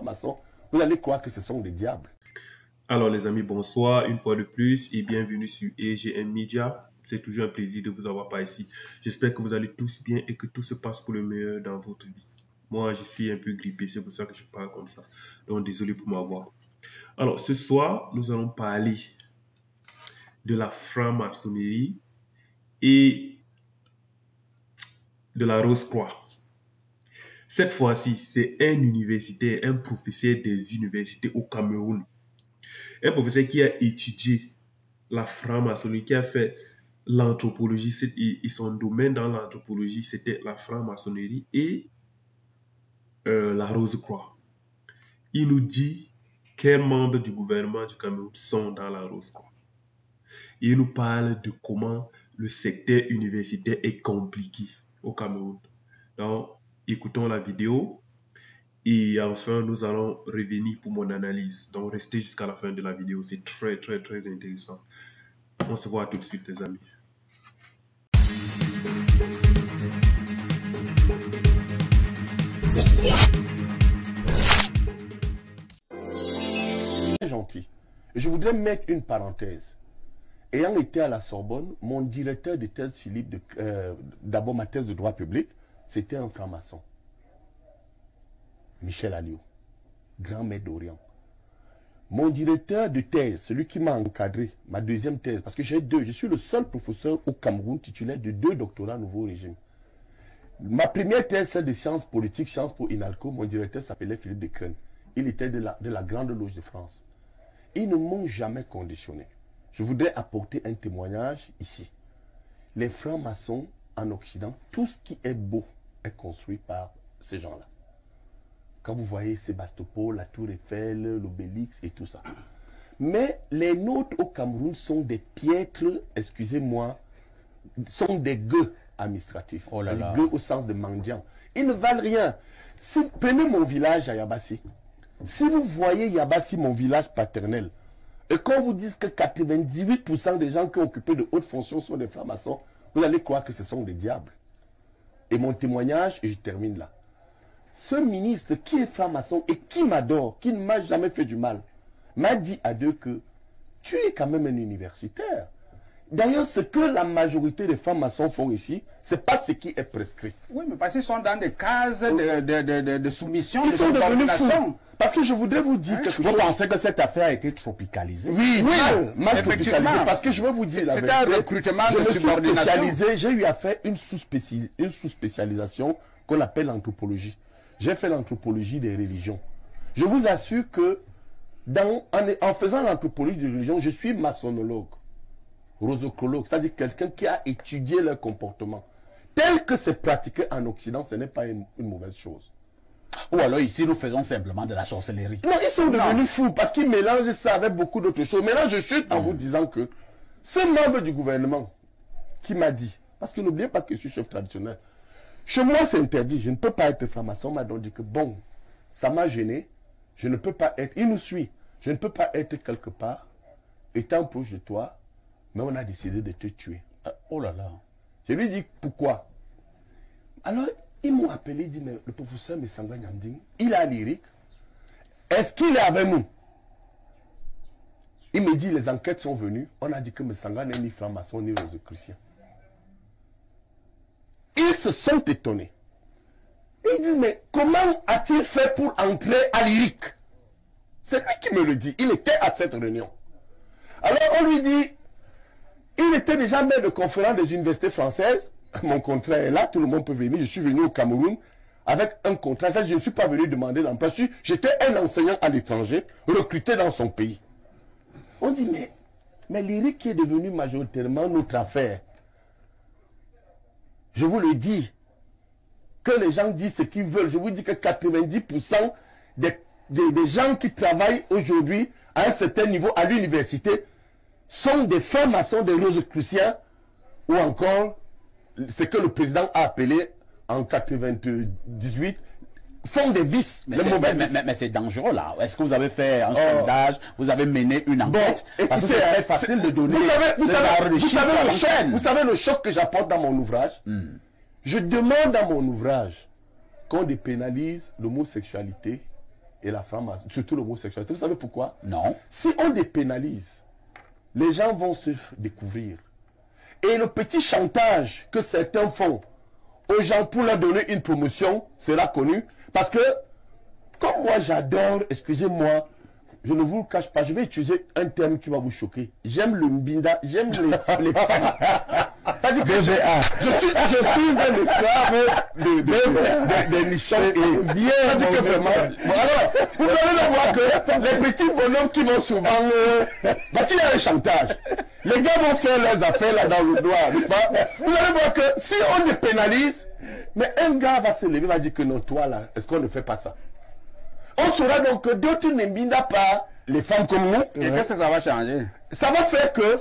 francs-maçons, vous allez croire que ce sont des diables. Alors les amis, bonsoir une fois de plus et bienvenue sur EGM Media. C'est toujours un plaisir de vous avoir par ici. J'espère que vous allez tous bien et que tout se passe pour le meilleur dans votre vie. Moi, je suis un peu grippé, c'est pour ça que je parle comme ça. Donc désolé pour ma voix. Alors ce soir, nous allons parler de la franc-maçonnerie et de la Rose-Croix. Cette fois-ci, c'est un universitaire, un professeur des universités au Cameroun. Un professeur qui a étudié la franc-maçonnerie, qui a fait l'anthropologie, et son domaine dans l'anthropologie, c'était la franc-maçonnerie et la Rose-Croix. Il nous dit quels membres du gouvernement du Cameroun sont dans la Rose-Croix. Il nous parle de comment le secteur universitaire est compliqué au Cameroun. Donc, écoutons la vidéo. Et enfin, nous allons revenir pour mon analyse. Donc, restez jusqu'à la fin de la vidéo. C'est très, très, très intéressant. On se voit tout de suite, les amis. Gentil. Je voudrais mettre une parenthèse. Ayant été à la Sorbonne, mon directeur de thèse, Philippe, d'abord ma thèse de droit public, c'était un franc-maçon. Michel Alliot, grand maître d'Orient. Mon directeur de thèse, celui qui m'a encadré, ma deuxième thèse, parce que j'ai deux, je suis le seul professeur au Cameroun titulaire de 2 doctorats nouveau régime. Ma première thèse, celle de sciences politiques, Sciences Po INALCO, mon directeur s'appelait Philippe Descraines. Il était de la Grande Loge de France. Ils ne m'ont jamais conditionné. Je voudrais apporter un témoignage ici. Les francs-maçons en Occident, tout ce qui est beau est construit par ces gens-là. Quand vous voyez Sébastopol, la Tour Eiffel, l'Obélix et tout ça. Mais les nôtres au Cameroun sont des piètres, excusez-moi, sont des gueux administratifs. Oh là là. Des gueux au sens de mendiants. Ils ne valent rien. Prenez mon village à Yabassi. Si vous voyez Yabassi, mon village paternel, et qu'on vous dise que 98% des gens qui ont occupé de hautes fonctions sont des francs-maçons, vous allez croire que ce sont des diables. Et mon témoignage, et je termine là. Ce ministre qui est franc-maçon et qui m'adore, qui ne m'a jamais fait du mal, m'a dit à deux que tu es quand même un universitaire. D'ailleurs, ce que la majorité des francs-maçons font ici, c'est pas ce qui est prescrit. Oui, mais parce qu'ils sont dans des cases de soumission, ils sont devenus fous. Parce que je voudrais vous dire quelque chose. Vous pensez que cette affaire a été tropicalisée? Oui, mal tropicalisée. Parce que je veux vous dire la vérité. C'est un recrutement de subordination. J'ai eu à faire une sous-spécialisation qu'on appelle l'anthropologie. J'ai fait l'anthropologie des religions. Je vous assure que en faisant l'anthropologie des religions, je suis maçonnologue, rosocrologue, c'est-à-dire quelqu'un qui a étudié leur comportement. Tel que c'est pratiqué en Occident, ce n'est pas une mauvaise chose. Ou alors ici, nous faisons simplement de la sorcellerie. Non, ils sont devenus fous parce qu'ils mélangent ça avec beaucoup d'autres choses. Maintenant, je chute en vous disant que ce membre du gouvernement qui m'a dit, parce que n'oubliez pas que je suis chef traditionnel, chez moi, c'est interdit. Je ne peux pas être franc-maçon. On m'a donc dit que bon, ça m'a gêné. Je ne peux pas être. Il nous suit. Je ne peux pas être quelque part, étant proche de toi, mais on a décidé de te tuer. Oh là là. Je lui ai dit pourquoi. Alors, ils m'ont appelé, dit mais le professeur Messanga Nyanding, il a lyrique. Est-ce qu'il est avec nous? Il me dit les enquêtes sont venues. On a dit que Messanga n'est ni franc-maçon ni rosicrucien. Ils se sont étonnés. Ils disent, mais comment a-t-il fait pour entrer à l'IRIC? C'est lui qui me le dit. Il était à cette réunion. Alors on lui dit, il était déjà maître de conférence des universités françaises. Mon contrat est là, tout le monde peut venir. Je suis venu au Cameroun avec un contrat. Je ne suis pas venu demander l'emploi. J'étais un enseignant à l'étranger, recruté dans son pays. On dit, mais l'IRIC qui est devenu majoritairement notre affaire. Je vous le dis, que les gens disent ce qu'ils veulent. Je vous dis que 90% des gens qui travaillent aujourd'hui à un certain niveau à l'université sont des francs-maçons, des rosicruciens ou encore ce que le président a appelé en 98 font des vices. Mais c'est dangereux là. Est-ce que vous avez fait un sondage, vous avez mené une enquête? Parce que c'est très facile de donner vous savez le choc que j'apporte dans mon ouvrage. Je demande dans mon ouvrage qu'on dépénalise l'homosexualité et la franc-maçonnerie, surtout l'homosexualité. Vous savez pourquoi? Non. Si on dépénalise, les gens vont se découvrir. Et le petit chantage que certains font aux gens pour leur donner une promotion sera connu. Parce que, comme moi j'adore, excusez-moi, je ne vous le cache pas, je vais utiliser un terme qui va vous choquer. J'aime le mbinda, j'aime les femmes. C'est-à-dire que je suis un esclave des nichons et bien. C'est-à-dire que vraiment. Bon, alors, vous allez le voir que les petits bonhommes qui vont souvent. Parce qu'il y a un chantage. Les gars vont faire leurs affaires là dans le doigt, n'est-ce pas? Vous allez voir que si on les pénalise, mais un gars va se lever, va dire que non, toi là, est-ce qu'on ne fait pas ça? On saura donc que d'autres ne bindent pas les femmes comme nous. Et qu'est-ce que ça va changer? Ça va faire que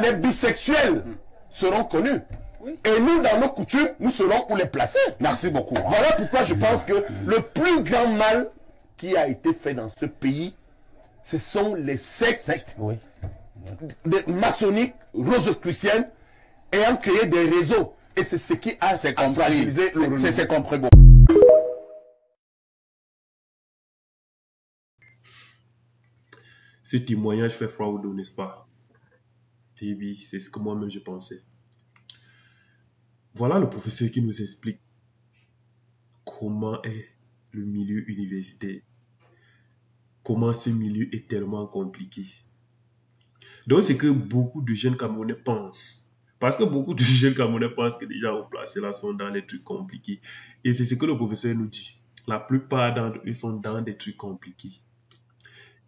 les bisexuels seront connus. Oui. Et nous, dans nos coutumes, nous serons où les placer. Merci beaucoup. Voilà pourquoi je pense que le plus grand mal qui a été fait dans ce pays, ce sont les sectes Oui. maçonniques, rosicruciennes, ayant créé des réseaux. Et c'est ce qui a fragilisé le renouveau. C'est compris. Bon. Ce témoignage fait froid au dos, n'est-ce pas? Et oui, c'est ce que moi-même je pensais. Voilà le professeur qui nous explique comment est le milieu universitaire. Comment ce milieu est tellement compliqué. Donc, c'est que beaucoup de jeunes Camerounais pensent. Parce que beaucoup de jeunes Camerounais pensent que les gens au placé là sont dans les trucs compliqués. Et c'est ce que le professeur nous dit. La plupart d'entre eux sont dans des trucs compliqués.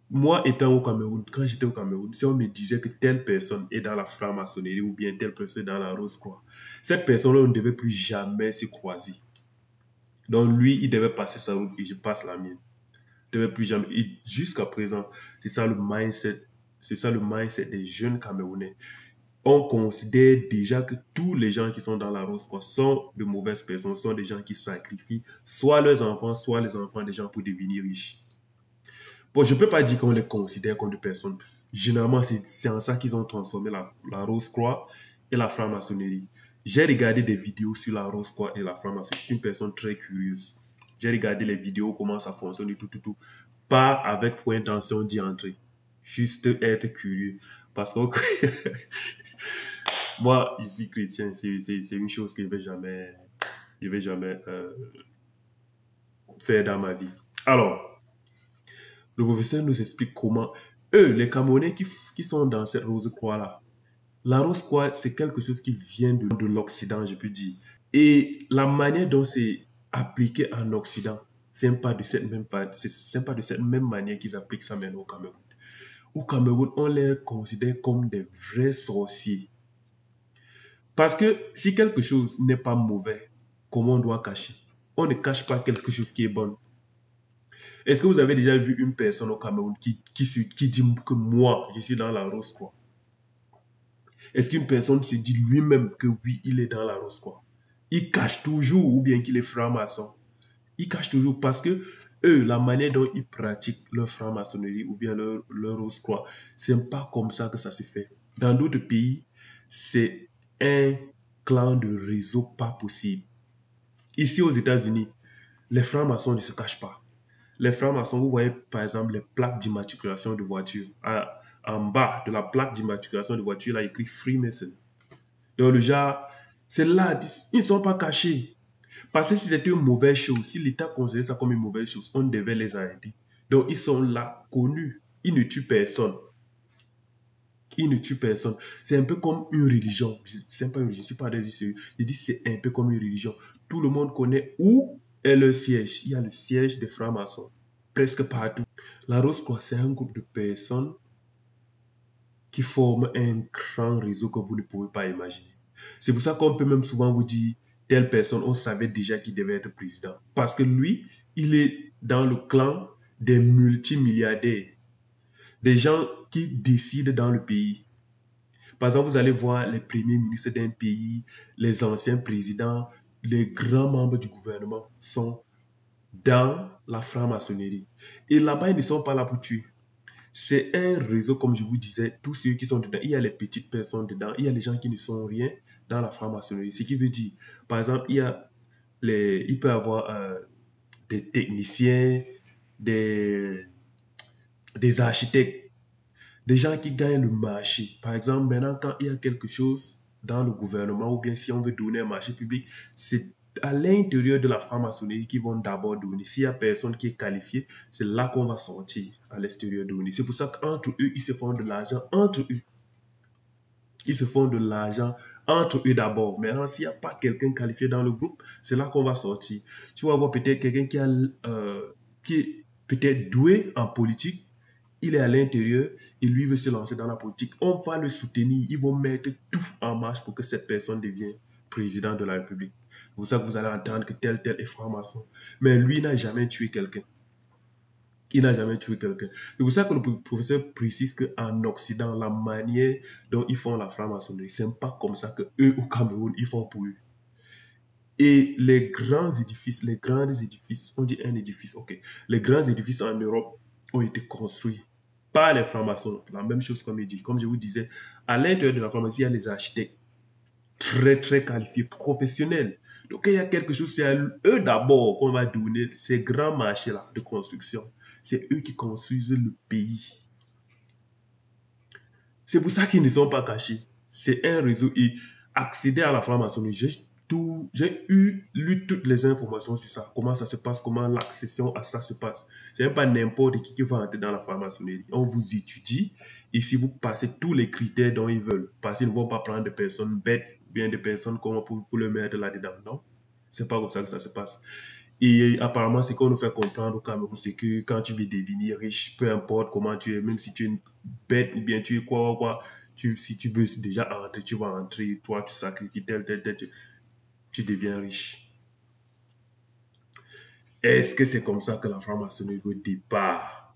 Moi, étant au Cameroun, quand j'étais au Cameroun, si on me disait que telle personne est dans la franc-maçonnerie ou bien telle personne est dans la Rose-Croix, cette personne-là, on ne devait plus jamais se croiser. Donc, lui, il devait passer sa route et je passe la mienne. Il ne devait plus jamais. Et jusqu'à présent, c'est ça le mindset. C'est ça le mindset des jeunes Camerounais. On considère déjà que tous les gens qui sont dans la Rose-Croix sont de mauvaises personnes, sont des gens qui sacrifient soit leurs enfants, soit les enfants des gens pour devenir riches. Bon, je ne peux pas dire qu'on les considère comme des personnes. Généralement, c'est en ça qu'ils ont transformé la Rose-Croix et la franc-maçonnerie. J'ai regardé des vidéos sur la Rose-Croix et la franc-maçonnerie. Je suis une personne très curieuse. J'ai regardé les vidéos, comment ça fonctionne et tout. Pas avec pour intention d'y entrer. Juste être curieux. Parce que moi, ici, chrétien, c'est une chose que je ne vais jamais faire dans ma vie. Alors, le professeur nous explique comment eux, les Camerounais qui sont dans cette Rose-Croix-là, la Rose-Croix, c'est quelque chose qui vient de l'Occident, je peux dire. Et la manière dont c'est appliqué en Occident, ce n'est pas de cette même manière qu'ils appliquent ça maintenant au Cameroun. Au Cameroun, on les considère comme des vrais sorciers. Parce que si quelque chose n'est pas mauvais, comment on doit cacher? On ne cache pas quelque chose qui est bon. Est-ce que vous avez déjà vu une personne au Cameroun qui dit que moi, je suis dans la Rose-Croix? Est-ce qu'une personne se dit lui-même que oui, il est dans la Rose-Croix? Il cache toujours, ou bien qu'il est franc-maçon. Il cache toujours parce que eux, la manière dont ils pratiquent leur franc-maçonnerie ou bien leur Rose-Croix, c'est pas comme ça que ça se fait. Dans d'autres pays, c'est un clan de réseau pas possible. Ici aux États-Unis, les francs-maçons ne se cachent pas. Les francs-maçons, vous voyez par exemple les plaques d'immatriculation de voiture. En bas de la plaque d'immatriculation de voiture, il a écrit Freemason. Donc le genre, c'est là, ils ne sont pas cachés. Parce que si c'était une mauvaise chose, si l'État considérait ça comme une mauvaise chose, on devait les arrêter. Donc ils sont là, connus. Ils ne tuent personne. Ils ne tuent personne. C'est un peu comme une religion. C'est pas une religion, je ne suis pas religieux. Je dis c'est un peu comme une religion. Tout le monde connaît où est le siège. Il y a le siège des francs-maçons. Presque partout. La Rose-Croix, c'est un groupe de personnes qui forment un grand réseau que vous ne pouvez pas imaginer. C'est pour ça qu'on peut même souvent vous dire, telle personne, on savait déjà qu'il devait être président. Parce que lui, il est dans le clan des multimilliardaires. Des gens qui décident dans le pays. Par exemple, vous allez voir les premiers ministres d'un pays, les anciens présidents, les grands membres du gouvernement sont dans la franc-maçonnerie. Et là-bas, ils ne sont pas là pour tuer. C'est un réseau, comme je vous disais, tous ceux qui sont dedans, il y a les petites personnes dedans, il y a les gens qui ne sont rien dans la franc-maçonnerie. Ce qui veut dire, par exemple, il peut y avoir des techniciens, des architectes, des gens qui gagnent le marché. Par exemple, maintenant, quand il y a quelque chose dans le gouvernement, ou bien si on veut donner un marché public, c'est à l'intérieur de la franc-maçonnerie qu'ils vont d'abord donner. S'il n'y a personne qui est qualifié, c'est là qu'on va sortir à l'extérieur donner. C'est pour ça qu'entre eux, ils se font de l'argent entre eux. Ils se font de l'argent entre eux d'abord. Maintenant, s'il n'y a pas quelqu'un qualifié dans le groupe, c'est là qu'on va sortir. Tu vas avoir peut-être quelqu'un qui est peut-être doué en politique. Il est à l'intérieur et lui veut se lancer dans la politique. On va le soutenir. Ils vont mettre tout en marche pour que cette personne devienne président de la République. C'est pour ça que vous allez entendre que tel est franc-maçon. Mais lui n'a jamais tué quelqu'un. Il n'a jamais tué quelqu'un. C'est pour ça que le professeur précise qu'en Occident, la manière dont ils font la franc-maçonnerie, ce n'est pas comme ça qu'eux, au Cameroun, ils font pour eux. Et les grands édifices, on dit un édifice, ok. Les grands édifices en Europe ont été construits par les francs-maçons. La même chose comme il dit. Comme je vous disais, à l'intérieur de la franc-maçonnerie, il y a les architectes très, très qualifiés, professionnels. Donc, il y a quelque chose, c'est à eux d'abord qu'on va donner ces grands marchés-là de construction. C'est eux qui construisent le pays. C'est pour ça qu'ils ne sont pas cachés. C'est un réseau. Et accéder à la franc-maçonnerie, j'ai lu toutes les informations sur ça. Comment ça se passe, comment l'accession à ça se passe. Ce n'est pas n'importe qui va entrer dans la franc-maçonnerie. On vous étudie et si vous passez tous les critères dont ils veulent, parce qu'ils ne vont pas prendre des personnes bêtes, bien des personnes pour le mettre là-dedans. Non, c'est pas comme ça que ça se passe. Et apparemment, ce qu'on nous fait comprendre au Cameroun, c'est que quand tu veux devenir riche, peu importe comment tu es, même si tu es une bête ou bien tu es quoi, si tu veux déjà entrer, tu vas entrer, toi, tu sacrifies tel, tu deviens riche. Est-ce que c'est comme ça que la franc-maçonnerie au départ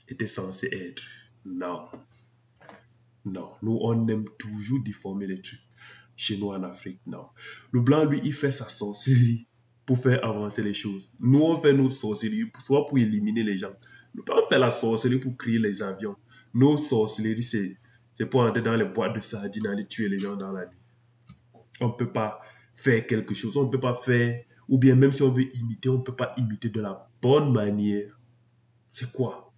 était censée être? Non. Non. Nous, on aime toujours déformer les trucs. Chez nous en Afrique, non. Le blanc, lui, il fait sa sorcellerie pour faire avancer les choses. Nous, on fait notre sorcellerie soit pour éliminer les gens. Le blanc fait la sorcellerie pour créer les avions. Nos sorcelleries, c'est pour entrer dans les boîtes de sardines, aller tuer les gens dans la nuit. On ne peut pas faire quelque chose, on ne peut pas faire, ou bien même si on veut imiter, on ne peut pas imiter de la bonne manière. C'est quoi?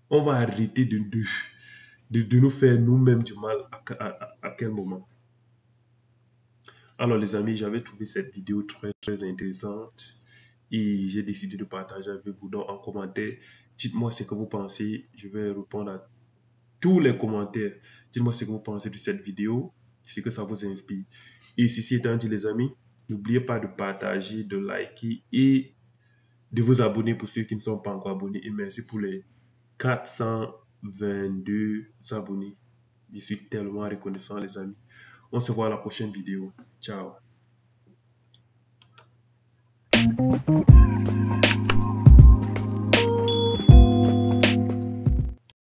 On va arrêter de nous faire nous-mêmes du mal à quel moment? Alors les amis, j'avais trouvé cette vidéo très très intéressante et j'ai décidé de partager avec vous. Donc en commentaire, dites-moi ce que vous pensez. Je vais répondre à tous les commentaires. Dites-moi ce que vous pensez de cette vidéo, ce que ça vous inspire. Et ceci étant dit les amis, n'oubliez pas de partager, de liker et de vous abonner pour ceux qui ne sont pas encore abonnés. Et merci pour les 422 abonnés. Je suis tellement reconnaissant les amis. On se voit à la prochaine vidéo. Ciao.